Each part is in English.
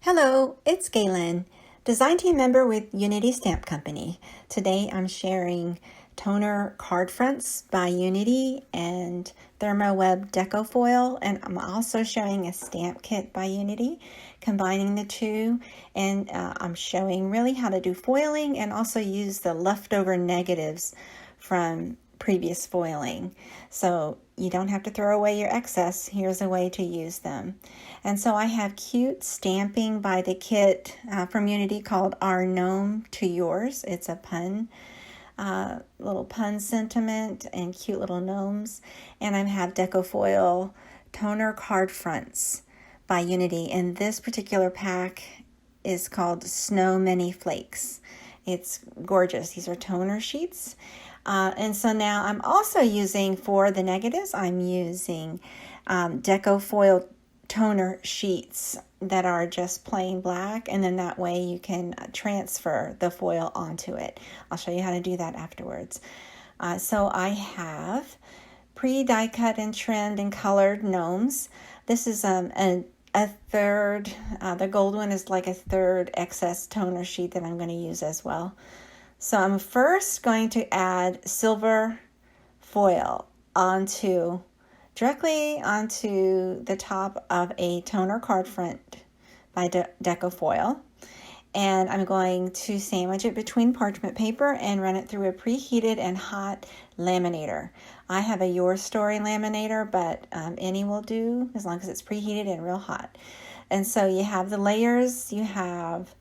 Hello, it's Galen, design team member with Unity Stamp Company. Today I'm sharing toner card fronts by Unity and therm-o-web Deco foil, and I'm also showing a stamp kit by Unity, combining the two, and I'm showing really how to do foiling and also use the leftover negatives from previous foiling. So you don't have to throw away your excess. Here's a way to use them. And so I have cute stamping by the kit from Unity called Our Gnome To Yours. It's a pun, little pun sentiment and cute little gnomes. And I have Deco foil toner card fronts by Unity. And this particular pack is called Snow Mini Flakes. It's gorgeous. These are toner sheets. And so now I'm also using, for the negatives, I'm using Deco foil toner sheets that are just plain black, and then that way you can transfer the foil onto it. I'll show you how to do that afterwards. So I have pre-die cut and trimmed and colored gnomes. This is a third, the gold one is like a third excess toner sheet that I'm going to use as well. So I'm first going to add silver foil directly onto the top of a toner card front by Deco foil. And I'm going to sandwich it between parchment paper and run it through a preheated and hot laminator. I have a Your Story laminator, but any will do as long as it's preheated and real hot. And so you have the layers, you have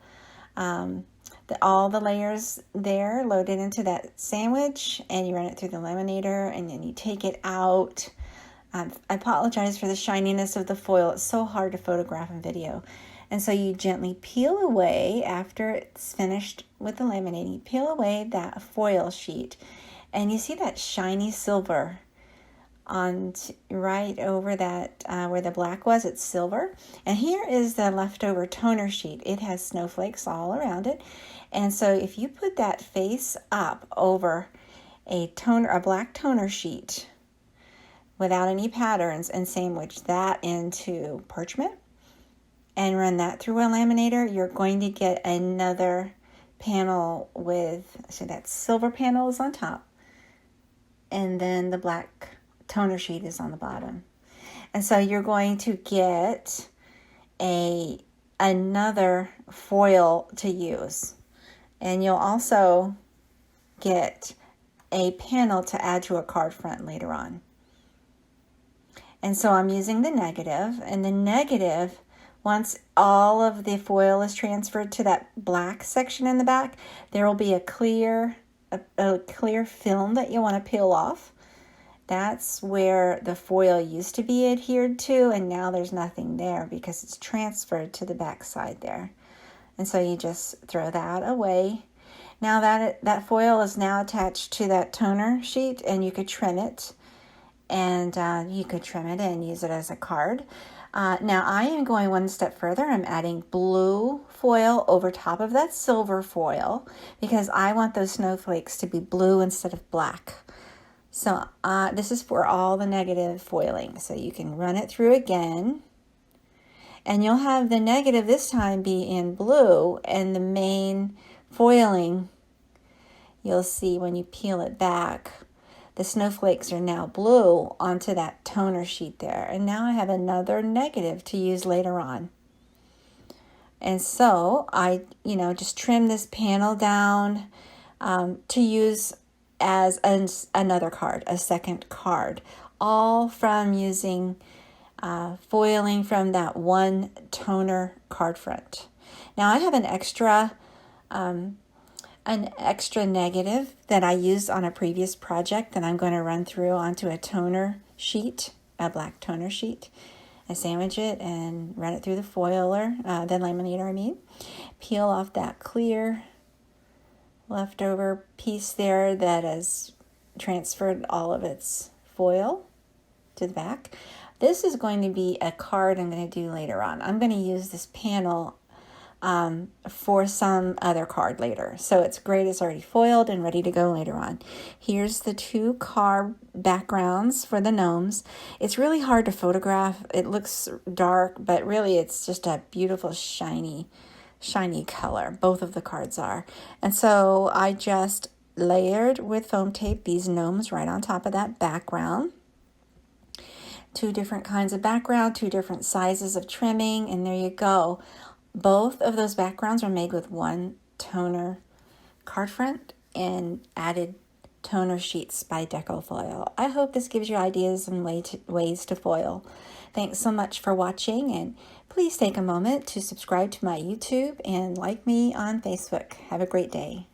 all the layers there loaded into that sandwich, and you run it through the laminator, and then you take it out. I apologize for the shininess of the foil. It's so hard to photograph in video. And so you gently peel away after it's finished with the laminating. You peel away that foil sheet, and you see that shiny silver on right over that where the black was. It's silver. And here is the leftover toner sheet. It has snowflakes all around it. And so if you put that face up over a black toner sheet without any patterns and sandwich that into parchment and run that through a laminator, you're going to get another panel so that silver panel is on top, and then the black toner sheet is on the bottom. And so you're going to get another foil to use. And you'll also get a panel to add to a card front later on. And so I'm using the negative, and the negative, once all of the foil is transferred to that black section in the back, there will be a clear film that you want to peel off. That's where the foil used to be adhered to, and now there's nothing there because it's transferred to the back side there. And so you just throw that away. Now that foil is now attached to that toner sheet, and you could trim it, and you could trim it and use it as a card. Now I am going one step further. I'm adding blue foil over top of that silver foil because I want those snowflakes to be blue instead of black. So this is for all the negative foiling. So you can run it through again, and you'll have the negative this time be in blue, and the main foiling, you'll see when you peel it back, the snowflakes are now blue onto that toner sheet there. And now I have another negative to use later on. And so I, just trim this panel down to use as another card, a second card, all from using foiling from that one toner card front. Now I have an extra negative that I used on a previous project that I'm going to run through onto a toner sheet, a black toner sheet. I sandwich it and run it through the foiler, the laminator, Peel off that clear leftover piece there that has transferred all of its foil to the back. This is going to be a card I'm going to do later on. I'm going to use this panel for some other card later. So it's great. It's already foiled and ready to go later on. Here's the 2 card backgrounds for the gnomes. It's really hard to photograph. It looks dark, but really it's just a beautiful shiny color. Both of the cards are. And so I just layered with foam tape these gnomes right on top of that background. 2 different kinds of background, 2 different sizes of trimming, and there you go. Both of those backgrounds are made with 1 toner card front and added toner sheets by Deco foil. I hope this gives you ideas and ways to foil. Thanks so much for watching, and please take a moment to subscribe to my YouTube and like me on Facebook. Have a great day.